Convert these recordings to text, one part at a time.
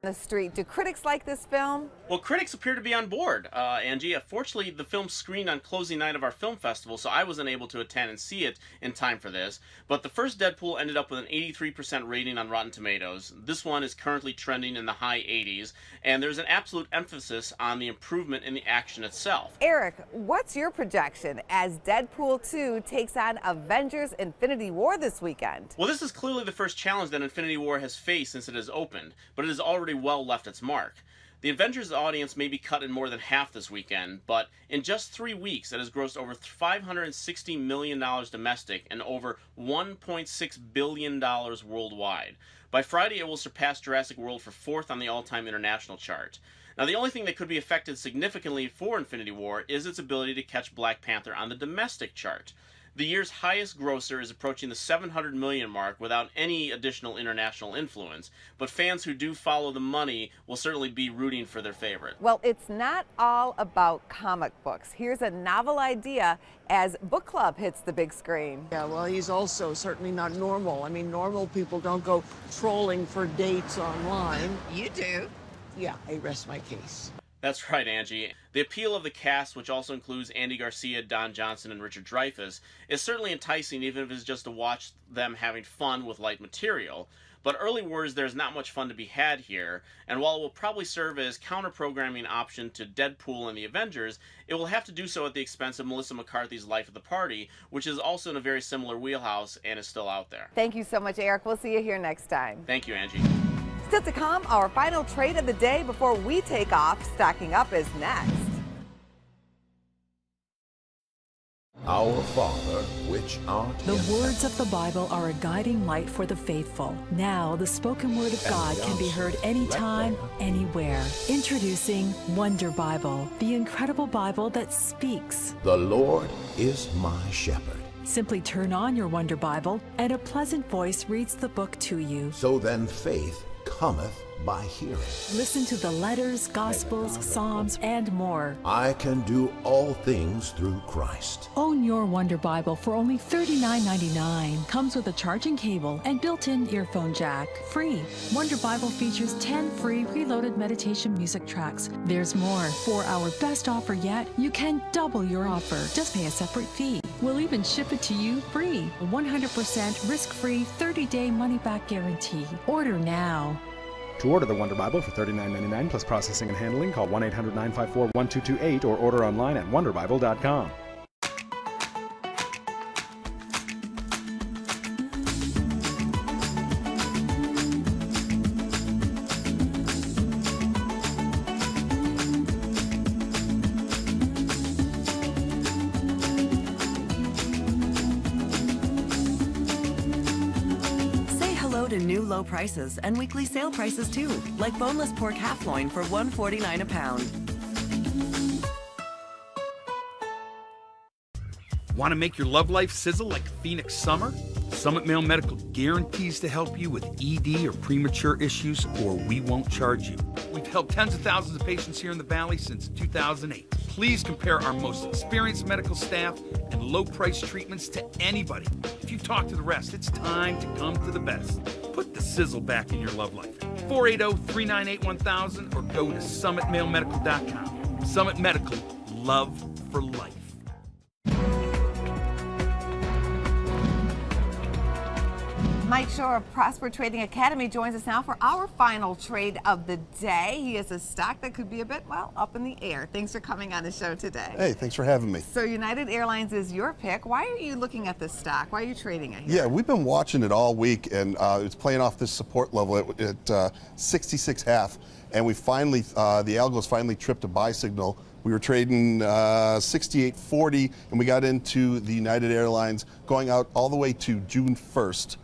The street. Do critics like this film? Well, critics appear to be on board, Angie. Fortunately, the film screened on closing night of our film festival, so I wasn't able to attend and see it in time for this. But the first Deadpool ended up with an 83% rating on Rotten Tomatoes. This one is currently trending in the high 80s, and there's an absolute emphasis on the improvement in the action itself. Eric, what's your projection as Deadpool 2 takes on Avengers Infinity War this weekend? Well, this is clearly the first challenge that Infinity War has faced since it has opened, but it has already well left its mark. The Avengers audience may be cut in more than half this weekend, but in just 3 weeks it has grossed over $560 million domestic and over $1.6 billion worldwide. By Friday, it will surpass Jurassic World for 4th on the all-time international chart. Now, the only thing that could be affected significantly for Infinity War is its ability to catch Black Panther on the domestic chart. The year's highest grosser is approaching the 700 million mark without any additional international influence, but fans who do follow the money will certainly be rooting for their favorite. Well, it's not all about comic books. Here's a novel idea as Book Club hits the big screen. Yeah, well, he's also certainly not normal. I mean, normal people don't go trolling for dates online. You do. Yeah, I rest my case. That's right, Angie. The appeal of the cast, which also includes Andy Garcia, Don Johnson, and Richard Dreyfuss, is certainly enticing, even if it's just to watch them having fun with light material. But early word is there's not much fun to be had here, and while it will probably serve as counter-programming option to Deadpool and the Avengers, it will have to do so at the expense of Melissa McCarthy's Life of the Party, which is also in a very similar wheelhouse and is still out there. Thank you so much, Eric. We'll see you here next time. Thank you, Angie. Still to come, our final trade of the day before we take off. Stocking up is next. Our Father, which art in The words of the Bible are a guiding light for the faithful. Now, the spoken word of God can be heard anytime, anywhere. Introducing Wonder Bible, the incredible Bible that speaks. the Lord is my shepherd. Simply turn on your Wonder Bible, and a pleasant voice reads the book to you. So then faith cometh by hearing. Listen to the letters, gospels, psalms, and more. I can do all things through Christ. Own your Wonder Bible for only $39.99. Comes with a charging cable and built-in earphone jack. Free. Wonder Bible features 10 free preloaded meditation music tracks. There's more. For our best offer yet, you can double your offer. Just pay a separate fee. We'll even ship it to you free. 100% risk-free 30-day money-back guarantee. Order now. To order the Wonder Bible for $39.99 plus processing and handling, call 1-800-954-1228 or order online at wonderbible.com. To new low prices and weekly sale prices too, like boneless pork half loin for $1.49 a pound. Want to make your love life sizzle like Phoenix summer? Summit Male Medical guarantees to help you with ED or premature issues, or we won't charge you. We've helped tens of thousands of patients here in the Valley since 2008. Please compare our most experienced medical staff and low-price treatments to anybody. If you've talked to the rest, it's time to come to the best. Put the sizzle back in your love life. 480-398-1000 or go to summitmalemedical.com. Summit Medical, love for life. Mike Shore of Prosper Trading Academy joins us now for our final trade of the day. He has a stock that could be a bit, well, up in the air. Thanks for coming on the show today. Hey, thanks for having me. So United Airlines is your pick. Why are you looking at this stock? Why are you trading it here? Yeah, we've been watching it all week, and it's playing off this support level at 66.5, and we finally, the algo's finally tripped a buy signal. We were trading 68.40, and we got into the United Airlines going out all the way to June 1st.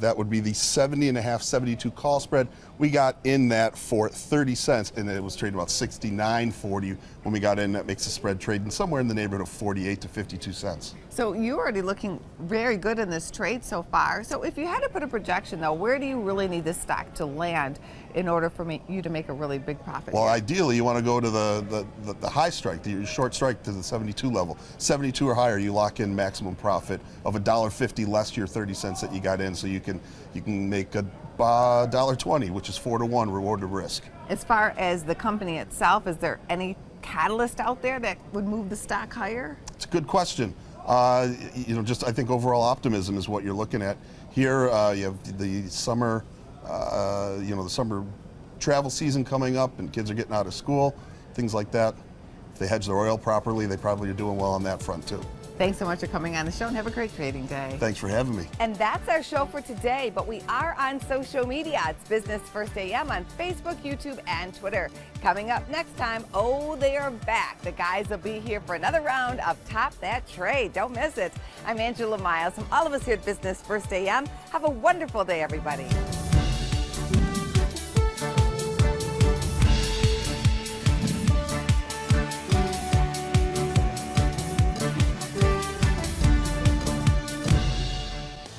That would be the 70.5, 72 call spread. We got in that for 30 cents, and it was trading about 69.40 when we got in. That makes the spread trading somewhere in the neighborhood of 48 to 52 cents. So you're already looking very good in this trade so far. So if you had to put a projection, though, where do you really need this stock to land in order for you to make a really big profit? Well, here? ideally, you want to go to the high strike, the short strike to the 72 level. 72 or higher, you lock in maximum profit of $1.50 less your 30 cents that you got in, so you can make $1.20, which is 4-to-1 reward to risk. As far as the company itself, is there any catalyst out there that would move the stock higher? It's a good question. Just I think overall optimism is what you're looking at here. You have the summer, the summer travel season coming up, and kids are getting out of school, things like that. If they hedge their oil properly, they probably are doing well on that front too. Thanks so much for coming on the show and have a great trading day. Thanks for having me. And that's our show for today, but we are on social media. It's Business First AM on Facebook, YouTube, and Twitter. Coming up next time, they are back. The guys will be here for another round of Top That Trade. Don't miss it. I'm Angela Miles. From all of us here at Business First AM, have a wonderful day, everybody.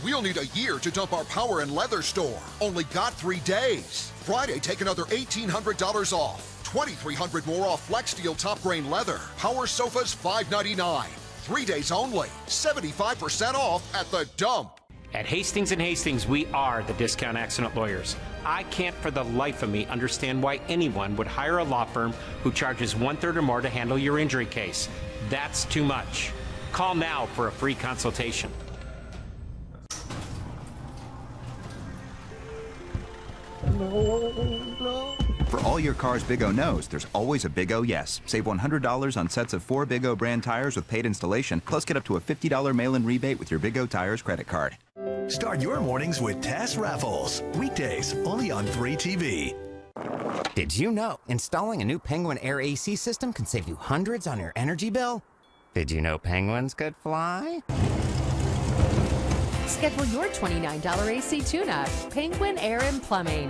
We'll need a year to dump our power and leather store. Only got 3 days. Friday, take another $1,800 off. $2,300 more off Flex Steel Top Grain Leather. Power sofas $599. 3 days only. 75% off at the dump. At Hastings & Hastings, we are the discount accident lawyers. I can't for the life of me understand why anyone would hire a law firm who charges 1/3 or more to handle your injury case. That's too much. Call now for a free consultation. For all your car's Big O knows, there's always a Big O yes. Save $100 on sets of 4 Big O brand tires with paid installation, plus get up to a $50 mail-in rebate with your Big O Tires credit card. Start your mornings with TAS Raffles. Weekdays only on 3TV. Did you know installing a new Penguin Air AC system can save you hundreds on your energy bill? Did you know penguins could fly? Schedule your $29 AC tune-up. Penguin Air and Plumbing.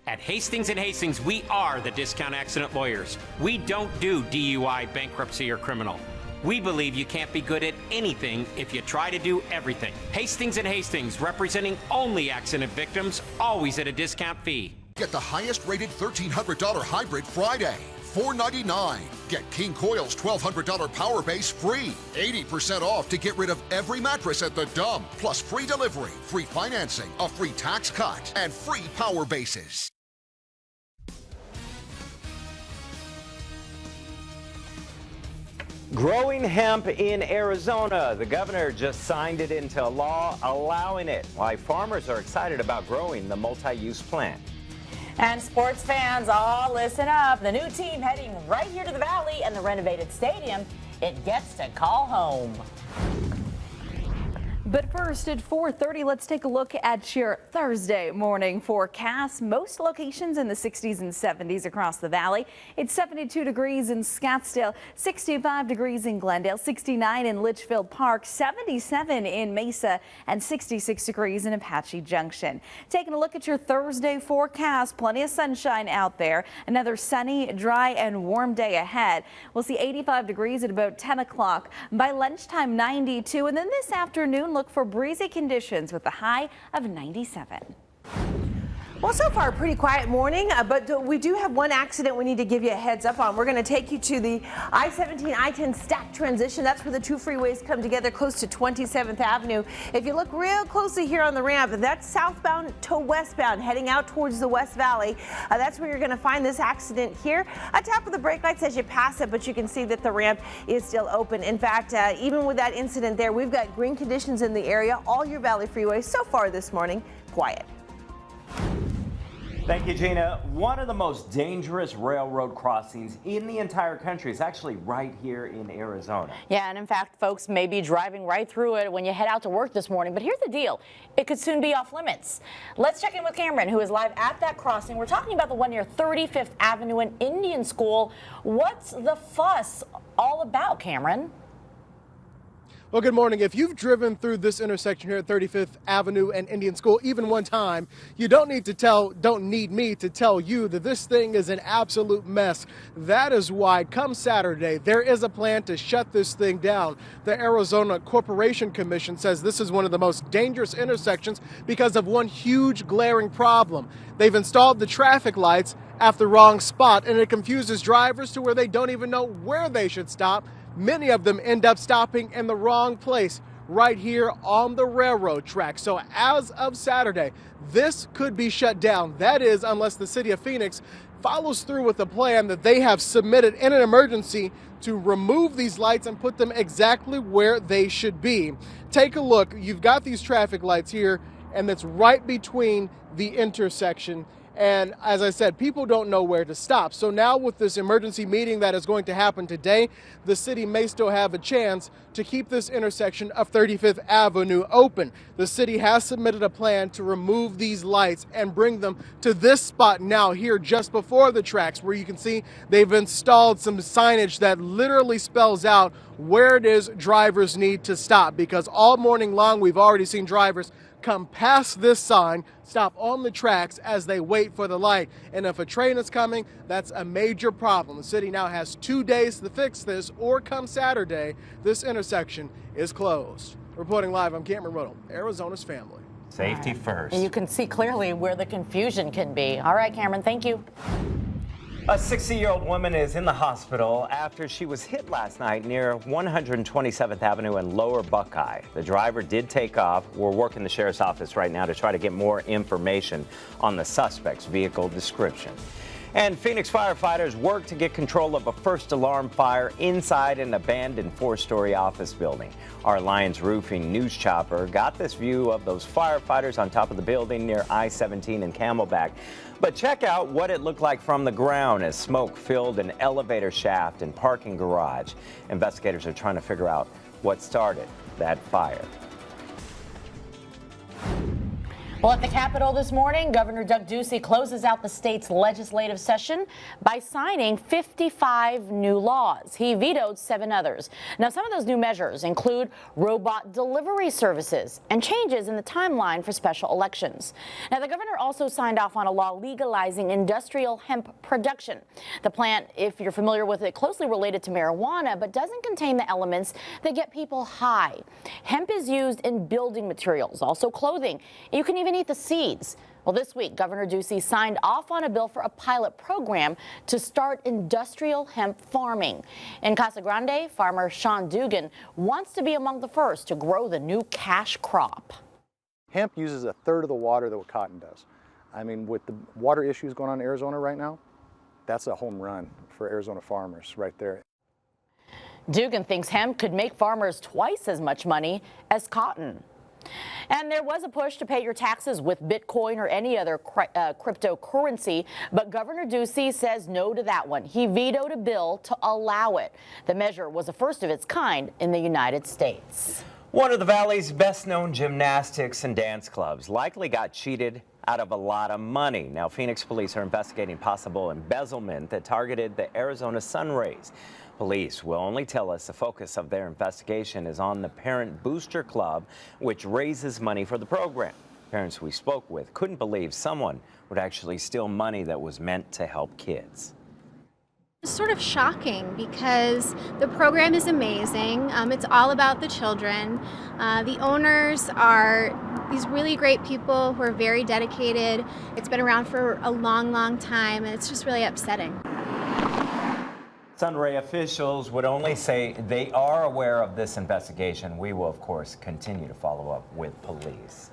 At Hastings & Hastings, we are the discount accident lawyers. We don't do DUI, bankruptcy, or criminal. We believe you can't be good at anything if you try to do everything. Hastings & Hastings, representing only accident victims, always at a discount fee. Get the highest rated $1,300 hybrid Friday. $499. Get King Coil's $1,200 power base free. 80% off to get rid of every mattress at the dump. Plus free delivery, free financing, a free tax cut, and free power bases. Growing hemp in Arizona. The governor just signed it into law, allowing it. Why farmers are excited about growing the multi-use plant. And sports fans, all listen up. The new team heading right here to the Valley and the renovated stadium, it gets to call home. But first, at 4:30, let's take a look at your Thursday morning forecast. Most locations in the 60s and 70s across the valley. It's 72 degrees in Scottsdale, 65 degrees in Glendale, 69 in Litchfield Park, 77 in Mesa, and 66 degrees in Apache Junction. Taking a look at your Thursday forecast, plenty of sunshine out there. Another sunny, dry, and warm day ahead. We'll see 85 degrees at about 10 o'clock. By lunchtime, 92, and then this afternoon, look for breezy conditions with a high of 97. Well, so far, a pretty quiet morning, but we do have one accident we need to give you a heads up on. We're going to take you to the I-17, I-10 stack transition. That's where the two freeways come together close to 27th Avenue. If you look real closely here on the ramp, that's southbound to westbound, heading out towards the West Valley. That's where you're going to find this accident here. A tap of the brake lights as you pass it, but you can see that the ramp is still open. In fact, even with that incident there, we've got green conditions in the area. All your Valley freeways so far this morning, quiet. Thank you, Gina. One of the most dangerous railroad crossings in the entire country is actually right here in Arizona. Yeah, and in fact, folks may be driving right through it when you head out to work this morning. But here's the deal. It could soon be off limits. Let's check in with Cameron, who is live at that crossing. We're talking about the one near 35th Avenue and Indian School. What's the fuss all about, Cameron? Well, good morning. If you've driven through this intersection here at 35th Avenue and Indian School even one time, you don't need me to tell you that this thing is an absolute mess. That is why come Saturday, there is a plan to shut this thing down. The Arizona Corporation Commission says this is one of the most dangerous intersections because of one huge glaring problem. They've installed the traffic lights at the wrong spot, and it confuses drivers to where they don't even know where they should stop. Many of them end up stopping in the wrong place. right here on the railroad track. So as of Saturday, this could be shut down. That is, unless the city of Phoenix follows through with a plan that they have submitted in an emergency to remove these lights and put them exactly where they should be. Take a look. You've got these traffic lights here, and that's right between the intersection. And as I said, people don't know where to stop. So now with this emergency meeting that is going to happen today, the city may still have a chance to keep this intersection of 35th Avenue open. The city has submitted a plan to remove these lights and bring them to this spot now here just before the tracks, where you can see they've installed some signage that literally spells out where it is drivers need to stop, because all morning long we've already seen drivers come past this sign, stop on the tracks as they wait for the light. And if a train is coming, that's a major problem. The city now has 2 days to fix this, or come Saturday, this intersection is closed. Reporting live, I'm Cameron Riddle, Arizona's Family. Safety first. And you can see clearly where the confusion can be. All right, Cameron, thank you. A 60-year-old woman is in the hospital after she was hit last night near 127th Avenue and Lower Buckeye. The driver did take off. We're working the sheriff's office right now to try to get more information on the suspect's vehicle description. And Phoenix firefighters work to get control of a first alarm fire inside an abandoned 4-story office building. Our Alliance Roofing news chopper got this view of those firefighters on top of the building near I-17 and Camelback. But check out what it looked like from the ground as smoke filled an elevator shaft and parking garage. Investigators are trying to figure out what started that fire. Well, at the Capitol this morning, Governor Doug Ducey closes out the state's legislative session by signing 55 new laws. He vetoed 7 others. Now, some of those new measures include robot delivery services and changes in the timeline for special elections. Now, the governor also signed off on a law legalizing industrial hemp production. The plant, if you're familiar with it, closely related to marijuana, but doesn't contain the elements that get people high. Hemp is used in building materials, also clothing. You can even eat the seeds. Well, this week, Governor Ducey signed off on a bill for a pilot program to start industrial hemp farming. In Casa Grande, farmer Sean Dugan wants to be among the first to grow the new cash crop. Hemp uses 1/3 of the water that what cotton does. I mean, with the water issues going on in Arizona right now, that's a home run for Arizona farmers right there. Dugan thinks hemp could make farmers twice as much money as cotton. And there was a push to pay your taxes with Bitcoin or any other cryptocurrency, but Governor Ducey says no to that one. He vetoed a bill to allow it. The measure was the first of its kind in the United States. One of the Valley's best-known gymnastics and dance clubs likely got cheated out of a lot of money. Now, Phoenix police are investigating possible embezzlement that targeted the Arizona Sun Rays. Police will only tell us the focus of their investigation is on the Parent Booster Club, which raises money for the program. Parents we spoke with couldn't believe someone would actually steal money that was meant to help kids. It's sort of shocking because the program is amazing. It's all about the children. The owners are these really great people who are very dedicated. It's been around for a long, long time, and it's just really upsetting. Sunray officials would only say they are aware of this investigation. We will, of course, continue to follow up with police.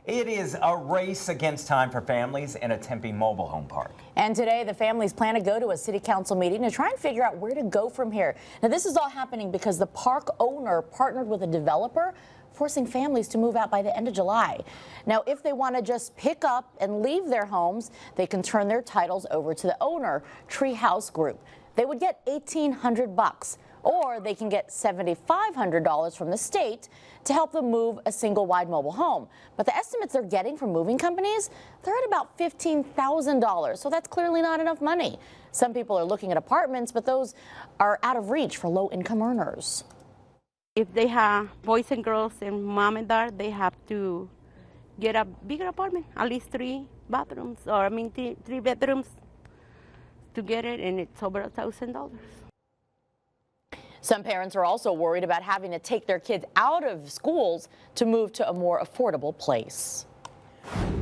It is a race against time for families in a Tempe mobile home park. And today, the families plan to go to a city council meeting to try and figure out where to go from here. Now, this is all happening because the park owner partnered with a developer, forcing families to move out by the end of July. Now, if they want to just pick up and leave their homes, they can turn their titles over to the owner, Treehouse Group. They would get $1,800, or they can get $7,500 from the state to help them move a single wide mobile home. But the estimates they're getting from moving companies, they're at about $15,000. So that's clearly not enough money. Some people are looking at apartments, but those are out of reach for low-income earners. If they have boys and girls and mom and dad, they have to get a bigger apartment, at least 3 bathrooms, or 3 bedrooms to get it, and it's over $1,000. Some parents are also worried about having to take their kids out of schools to move to a more affordable place.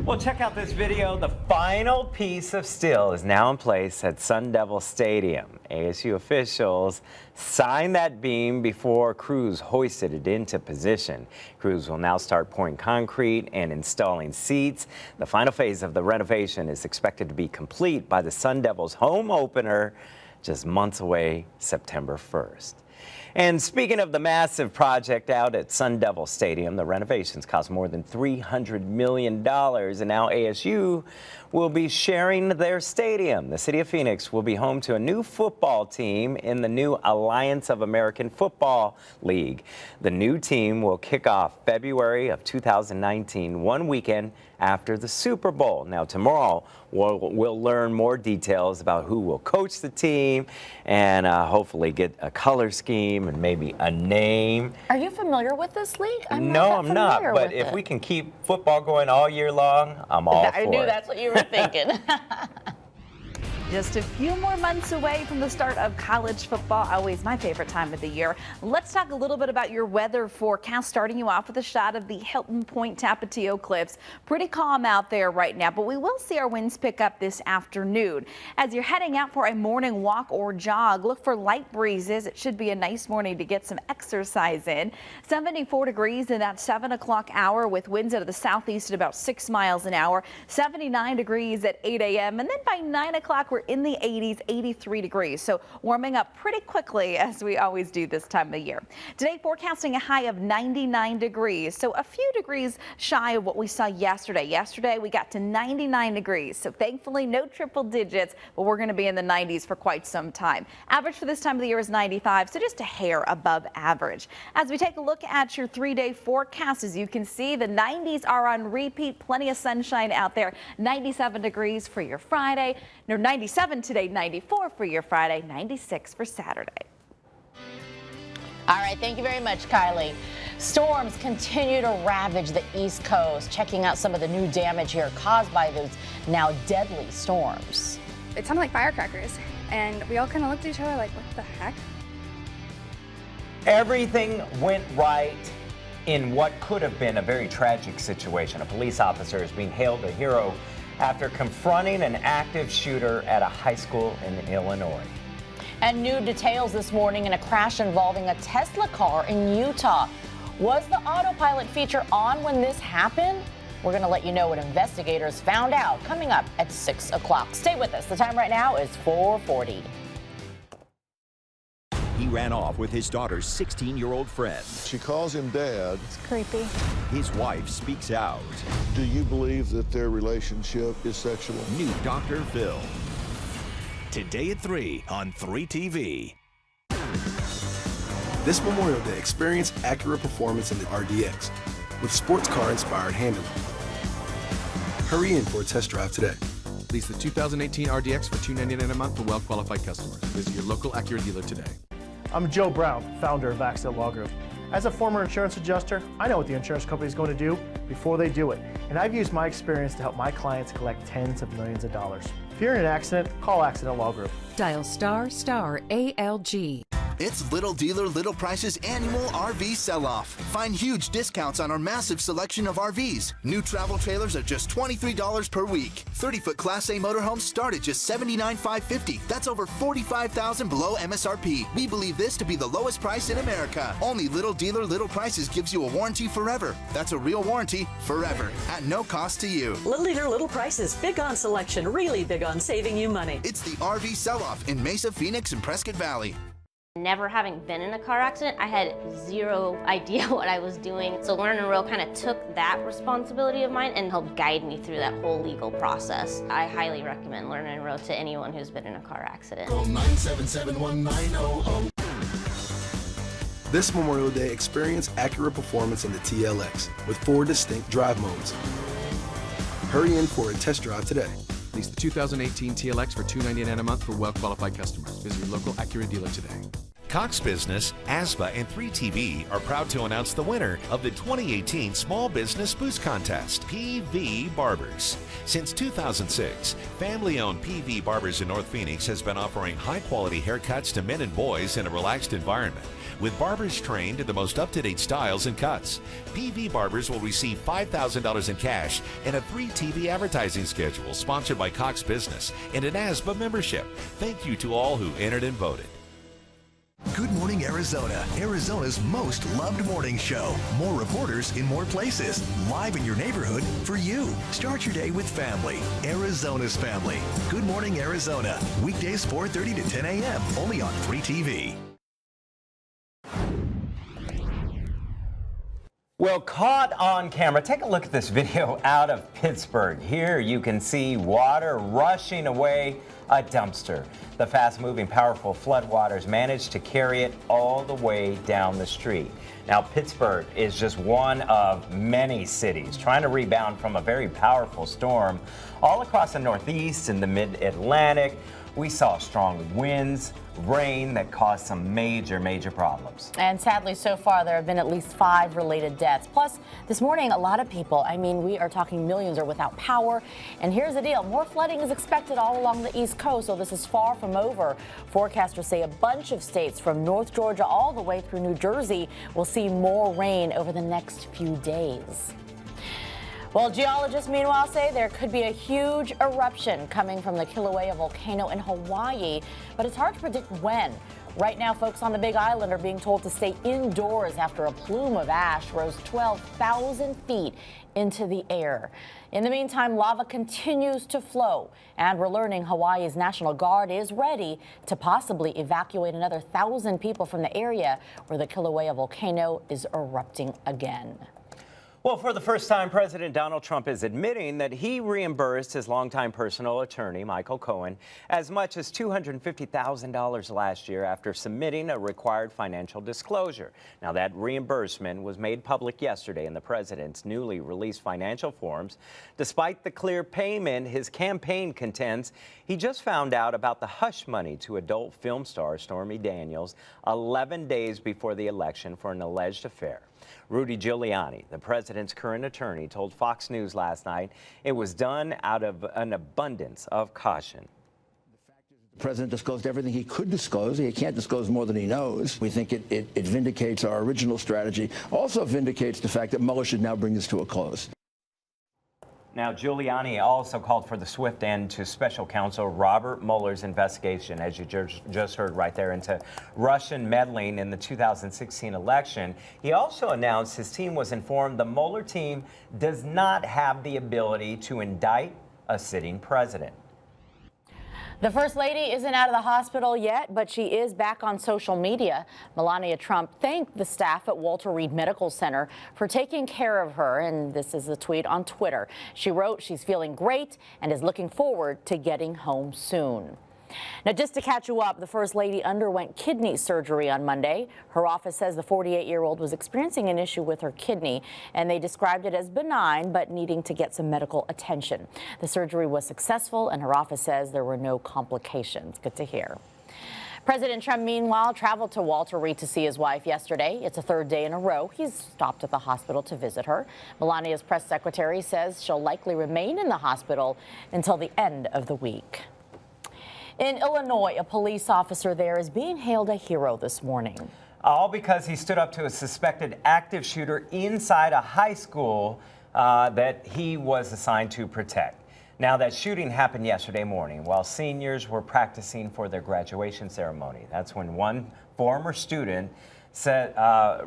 Well, check out this video. The final piece of steel is now in place at Sun Devil Stadium. ASU officials signed that beam before crews hoisted it into position. Crews will now start pouring concrete and installing seats. The final phase of the renovation is expected to be complete by the Sun Devils home opener just months away, September 1st. And speaking of the massive project out at Sun Devil Stadium, the renovations cost more than $300 million, and now ASU will be sharing their stadium. The city of Phoenix will be home to a new football team in the new Alliance of American Football League. The new team will kick off February of 2019, one weekend after the Super Bowl. Now, tomorrow, we'll learn more details about who will coach the team and hopefully get a color scheme and maybe a name. Are you familiar with this league? No, I'm not. But if we can keep football going all year long, I'm all for it. I knew that's what you were thinking. Just a few more months away from the start of college football, always my favorite time of the year. Let's talk a little bit about your weather forecast, starting you off with a shot of the Hilton Point Tapatio Cliffs. Pretty calm out there right now, but we will see our winds pick up this afternoon. As you're heading out for a morning walk or jog, look for light breezes. It should be a nice morning to get some exercise in. 74 degrees in that 7 o'clock hour with winds out of the southeast at about 6 miles an hour. 79 degrees at 8 a.m. and then by 9 o'clock we're in the 80s, 83 degrees. So warming up pretty quickly as we always do this time of year. Today forecasting a high of 99 degrees. So a few degrees shy of what we saw yesterday. Yesterday we got to 99 degrees. So thankfully no triple digits, but we're going to be in the 90s for quite some time. Average for this time of the year is 95, so just a hair above average. As we take a look at your 3-day forecast, as you can see, the 90s are on repeat. Plenty of sunshine out there. 97 degrees for your Friday. No, 97 today, 94 for your Friday, 96 for Saturday. All right, thank you very much, Kylie. Storms continue to ravage the East Coast. Checking out some of the new damage here caused by those now deadly storms. It sounded like firecrackers, and we all kind of looked at each other like, what the heck? Everything went right in what could have been a very tragic situation. A police officer is being hailed a hero after confronting an active shooter at a high school in Illinois. And new details this morning in a crash involving a Tesla car in Utah. Was the autopilot feature on when this happened? We're going to let you know what investigators found out coming up at 6 o'clock. Stay with us. The time right now is 4:40. He ran off with his daughter's 16-year-old friend. She calls him Dad. It's creepy. His wife speaks out. Do you believe that their relationship is sexual? New Dr. Phil. Today at 3 on 3 TV. This Memorial Day, experience accurate performance in the RDX with sports car-inspired handling. Hurry in for a test drive today. Lease the 2018 RDX for $299 a month for well-qualified customers. Visit your local Acura dealer today. I'm Joe Brown, founder of Accident Law Group. As a former insurance adjuster, I know what the insurance company is going to do before they do it, and I've used my experience to help my clients collect tens of millions of dollars. If you're in an accident, call Accident Law Group. Dial *ALG. It's Little Dealer Little Prices annual RV sell-off. Find huge discounts on our massive selection of RVs. New travel trailers are just $23 per week. 30-foot Class A motorhomes start at just $79,550. That's over $45,000 below MSRP. We believe this to be the lowest price in America. Only Little Dealer Little Prices gives you a warranty forever. That's a real warranty forever at no cost to you. Little Dealer Little Prices, big on selection, really big on saving you money. It's the RV sell-off in Mesa, Phoenix, and Prescott Valley. Never having been in a car accident, I had zero idea what I was doing. So Learn and Row kind of took that responsibility of mine and helped guide me through that whole legal process. I highly recommend Learn and Row to anyone who's been in a car accident. Call 977-1900. This Memorial Day, experience accurate performance in the TLX with 4 distinct drive modes. Hurry in for a test drive today. Lease the 2018 TLX for $299 a month for well-qualified customers. Visit your local Acura dealer today. Cox Business, ASBA, and 3TV are proud to announce the winner of the 2018 Small Business Boost Contest, PV Barbers. Since 2006, family-owned PV Barbers in North Phoenix has been offering high-quality haircuts to men and boys in a relaxed environment. with barbers trained in the most up-to-date styles and cuts. PV Barbers will receive $5,000 in cash and a free TV advertising schedule sponsored by Cox Business and an ASBA membership. Thank you to all who entered and voted. Good Morning Arizona, Arizona's most loved morning show. More reporters in more places, live in your neighborhood for you. Start your day with family, Arizona's family. Good Morning Arizona, weekdays 4:30 to 10 a.m. only on Free TV. Well, caught on camera, take a look at this video out of Pittsburgh. Here you can see water rushing away a dumpster. The fast-moving, powerful floodwaters managed to carry it all the way down the street. Now, Pittsburgh is just one of many cities trying to rebound from a very powerful storm. All across the Northeast and the Mid-Atlantic, we saw strong winds, rain that caused some major problems. And sadly, so far, there have been at least 5 related deaths. Plus, this morning, a lot of people, we are talking millions, are without power. And here's the deal. More flooding is expected all along the East Coast, so this is far from over. Forecasters say a bunch of states from North Georgia all the way through New Jersey will see more rain over the next few days. Well, geologists, meanwhile, say there could be a huge eruption coming from the Kilauea volcano in Hawaii, but it's hard to predict when. Right now, folks on the Big Island are being told to stay indoors after a plume of ash rose 12,000 feet into the air. In the meantime, lava continues to flow, and we're learning Hawaii's National Guard is ready to possibly evacuate another 1,000 people from the area where the Kilauea volcano is erupting again. Well, for the first time, President Donald Trump is admitting that he reimbursed his longtime personal attorney, Michael Cohen, as much as $250,000 last year after submitting a required financial disclosure. Now, that reimbursement was made public yesterday in the president's newly released financial forms. Despite the clear payment, his campaign contends he just found out about the hush money to adult film star Stormy Daniels 11 days before the election for an alleged affair. Rudy Giuliani, the president's current attorney, told Fox News last night it was done out of an abundance of caution. The president disclosed everything he could disclose. He can't disclose more than he knows. We think it vindicates our original strategy. Also vindicates the fact that Mueller should now bring this to a close. Now, Giuliani also called for the swift end to special counsel Robert Mueller's investigation, as you just heard right there, into Russian meddling in the 2016 election. He also announced his team was informed the Mueller team does not have the ability to indict a sitting president. The First Lady isn't out of the hospital yet, but she is back on social media. Melania Trump thanked the staff at Walter Reed Medical Center for taking care of her, and this is a tweet on Twitter. She wrote she's feeling great and is looking forward to getting home soon. Now, just to catch you up, the First Lady underwent kidney surgery on Monday. Her office says the 48-year-old was experiencing an issue with her kidney, and they described it as benign but needing to get some medical attention. The surgery was successful, and her office says there were no complications. Good to hear. President Trump, meanwhile, traveled to Walter Reed to see his wife yesterday. It's a 3rd day in a row he's stopped at the hospital to visit her. Melania's press secretary says she'll likely remain in the hospital until the end of the week. In Illinois, a police officer there is being hailed a hero this morning. All because he stood up to a suspected active shooter inside a high school that he was assigned to protect. Now, that shooting happened yesterday morning while seniors were practicing for their graduation ceremony. That's when one former student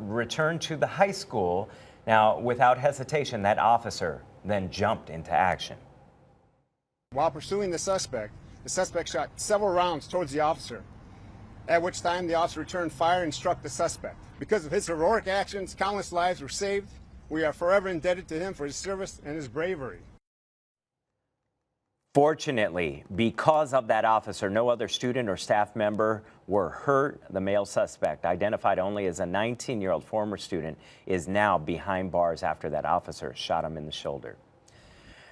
returned to the high school. Now, without hesitation, that officer then jumped into action. While pursuing the suspect shot several rounds towards the officer, at which time the officer returned fire and struck the suspect. Because of his heroic actions, countless lives were saved. We are forever indebted to him for his service and his bravery. Fortunately, because of that officer, no other student or staff member were hurt. The male suspect, identified only as a 19-year-old former student, is now behind bars after that officer shot him in the shoulder.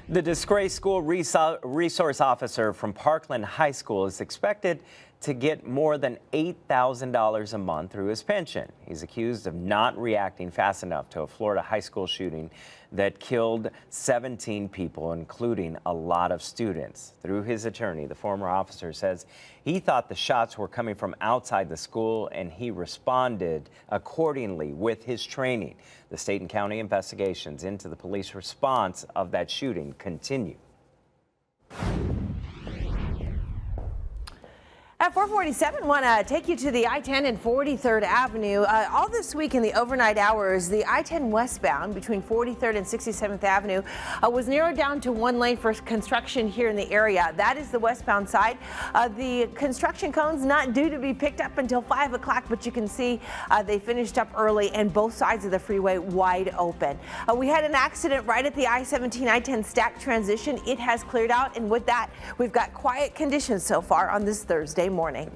The disgraced school resource officer from Parkland High School is expected to get more than $8,000 a month through his pension. He's accused of not reacting fast enough to a Florida high school shooting that killed 17 people, including a lot of students. Through his attorney, the former officer says he thought the shots were coming from outside the school, and he responded accordingly with his training. The state and county investigations into the police response of that shooting continue. At 447, want to take you to the I-10 and 43rd Avenue. All this week in the overnight hours, the I-10 westbound between 43rd and 67th Avenue was narrowed down to one lane for construction here in the area. That is the westbound side. The construction cones not due to be picked up until 5 o'clock, but you can see they finished up early and both sides of the freeway wide open. We had an accident right at the I-17, I-10 stack transition. It has cleared out, and with that, we've got quiet conditions so far on this Thursday morning.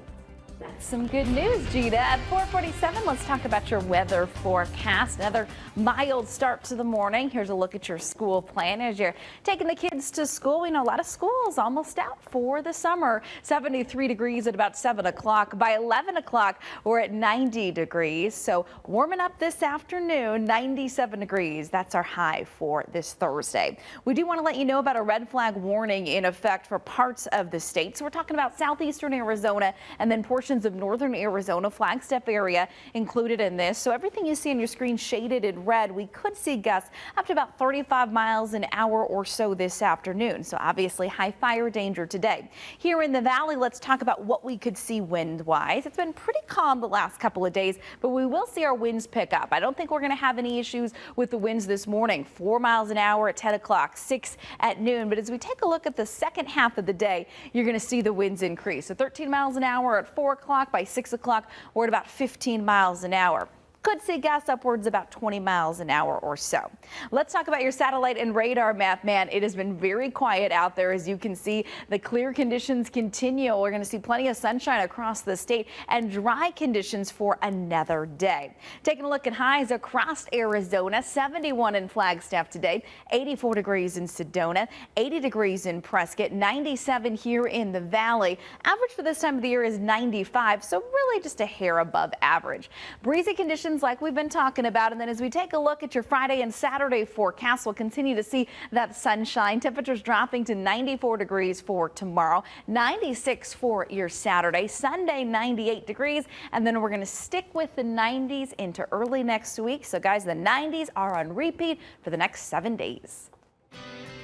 That's some good news, Gina. At 447, let's talk about your weather forecast. Another mild start to the morning. Here's a look at your school plan as you're taking the kids to school. We know a lot of schools almost out for the summer. 73 degrees at about 7 o'clock. By 11 o'clock, we're at 90 degrees. So warming up this afternoon, 97 degrees. That's our high for this Thursday. We do want to let you know about a red flag warning in effect for parts of the state. So we're talking about southeastern Arizona and then portions of northern Arizona. Flagstaff area included in this. So everything you see on your screen shaded in red, we could see gusts up to about 35 miles an hour or so this afternoon. So obviously high fire danger today. Here in the valley, let's talk about what we could see wind-wise. It's been pretty calm the last couple of days, but we will see our winds pick up. I don't think we're going to have any issues with the winds this morning. 4 miles an hour at 10 o'clock, 6 at noon. But as we take a look at the second half of the day, you're going to see the winds increase. So 13 miles an hour at 4 o'clock. By 6 o'clock, we're at about 15 miles an hour. Could see gusts upwards about 20 miles an hour or so. Let's talk about your satellite and radar map. Man, it has been very quiet out there. As you can see, the clear conditions continue. We're going to see plenty of sunshine across the state and dry conditions for another day. Taking a look at highs across Arizona, 71 in Flagstaff today, 84 degrees in Sedona, 80 degrees in Prescott, 97 here in the valley. Average for this time of the year is 95, so really just a hair above average. Breezy conditions like we've been talking about. And then as we take a look at your Friday and Saturday forecast, we'll continue to see that sunshine. Temperatures dropping to 94 degrees for tomorrow, 96 for your Saturday, Sunday 98 degrees, and then we're going to stick with the 90s into early next week. So guys, the 90s are on repeat for the next 7 days.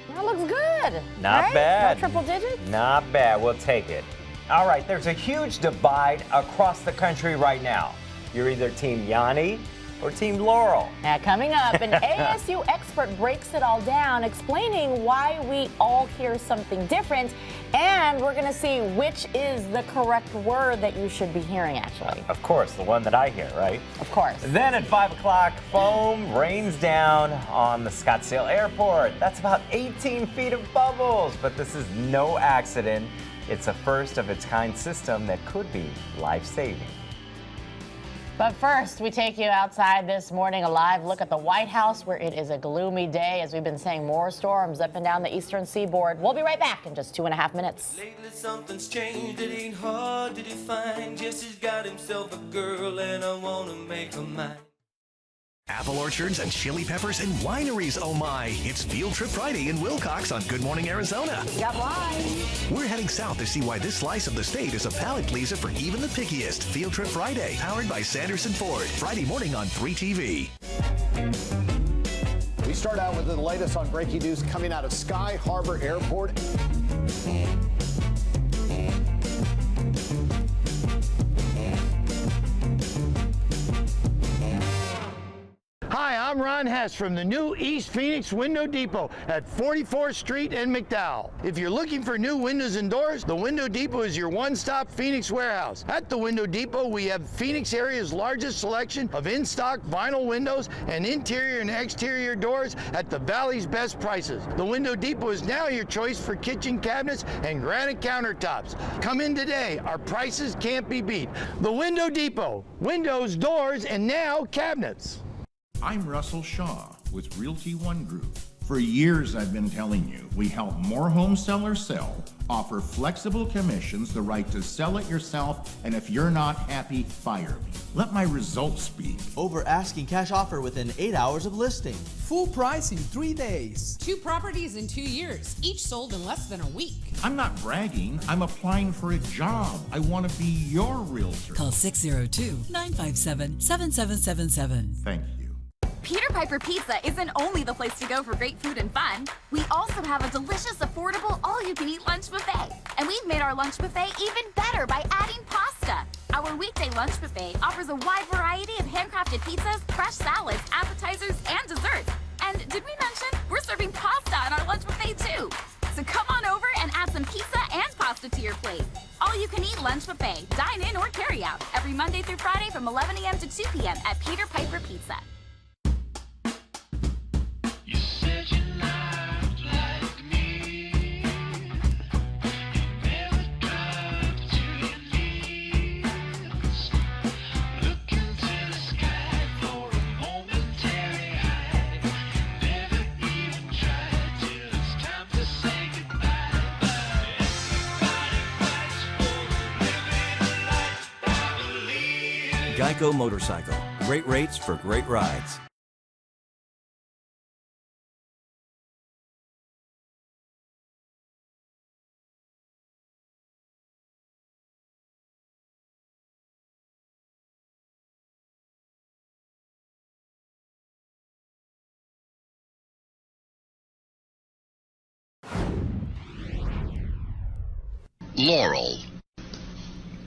That looks good. Not right? bad. No triple digits? Not bad. We'll take it. All right, there's a huge divide across the country right now. You're either Team Yanni or Team Laurel. Now, coming up, an ASU expert breaks it all down, explaining why we all hear something different, and we're going to see which is the correct word that you should be hearing, actually. Of course, the one that I hear, right? Of course. Then at 5 o'clock, foam rains down on the Scottsdale Airport. That's about 18 feet of bubbles, but this is no accident. It's a first of its kind system that could be life-saving. But first, we take you outside this morning, a live look at the White House, where it is a gloomy day. As we've been saying, more storms up and down the eastern seaboard. We'll be right back in just 2.5 minutes. Lately something's changed, it ain't hard to define. Jesse's got himself a girl and I wanna make her mine. Apple orchards and chili peppers and wineries, oh my. It's Field Trip Friday in Wilcox on Good Morning Arizona. Got wine. We're heading south to see why this slice of the state is a palate pleaser for even the pickiest. Field Trip Friday, powered by Sanderson Ford. Friday morning on 3TV. We start out with the latest on breaking news coming out of Sky Harbor Airport. Hi, I'm Ron Hess from the new East Phoenix Window Depot at 44th Street in McDowell. If you're looking for new windows and doors, the Window Depot is your one-stop Phoenix warehouse. At the Window Depot, we have Phoenix area's largest selection of in-stock vinyl windows and interior and exterior doors at the Valley's best prices. The Window Depot is now your choice for kitchen cabinets and granite countertops. Come in today. Our prices can't be beat. The Window Depot. Windows, doors, and now cabinets. I'm Russell Shaw with Realty One Group. For years, I've been telling you, we help more home sellers sell, offer flexible commissions, the right to sell it yourself, and if you're not happy, fire me. Let my results speak. Over asking cash offer within 8 hours of listing. Full price in 3 days. 2 properties in 2 years, each sold in less than a week. I'm not bragging. I'm applying for a job. I want to be your realtor. Call 602-957-7777. Thank you. Peter Piper Pizza isn't only the place to go for great food and fun. We also have a delicious, affordable, all-you-can-eat lunch buffet. And we've made our lunch buffet even better by adding pasta. Our weekday lunch buffet offers a wide variety of handcrafted pizzas, fresh salads, appetizers, and desserts. And did we mention we're serving pasta in our lunch buffet too? So come on over and add some pizza and pasta to your plate. All-you-can-eat lunch buffet, dine in or carry out, every Monday through Friday from 11 a.m. to 2 p.m. at Peter Piper Pizza. Geico Motorcycle. Great rates for great rides. Laurel,